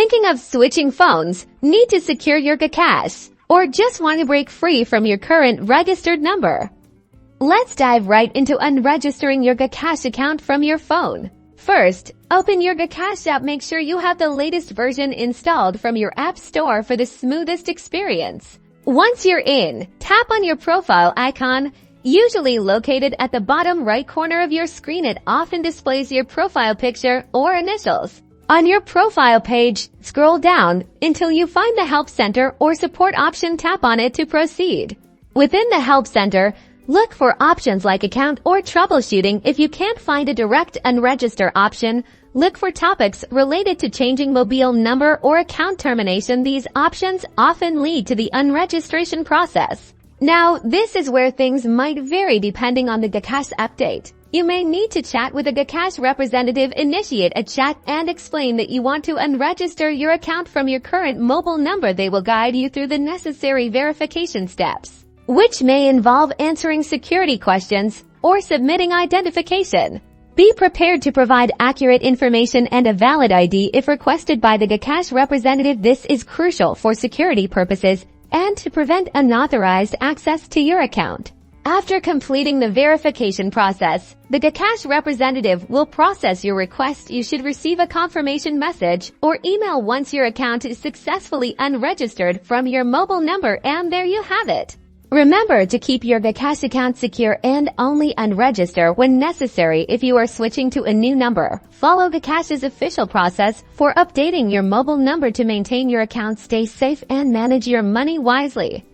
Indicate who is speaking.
Speaker 1: Thinking of switching phones? Need to secure your GCash? Or just want to break free from your current registered number? Let's dive right into unregistering your GCash account from your phone. First, open your GCash app. Make sure you have the latest version installed from your app store for the smoothest experience. Once you're in, tap on your profile icon, usually located at the bottom right corner of your screen. It often displays your profile picture or initials. On your profile page, scroll down until you find the Help Center or Support option. Tap on it to proceed. Within the Help Center, look for options like Account or Troubleshooting. If you can't find a direct Unregister option, look for topics related to changing mobile number or account termination. These options often lead to the unregistration process. Now, this is where things might vary depending on the GCash update. You may need to chat with a GCash representative. Initiate a chat and explain that you want to unregister your account from your current mobile number. They will guide you through the necessary verification steps, which may involve answering security questions or submitting identification. Be prepared to provide accurate information and a valid ID if requested by the GCash representative. This is crucial for security purposes and to prevent unauthorized access to your account. After completing the verification process, the GCash representative will process your request. You should receive a confirmation message or email once your account is successfully unregistered from your mobile number, and there you have it. Remember to keep your GCash account secure and only unregister when necessary. If you are switching to a new number, follow GCash's official process for updating your mobile number to maintain your account. Stay safe and manage your money wisely.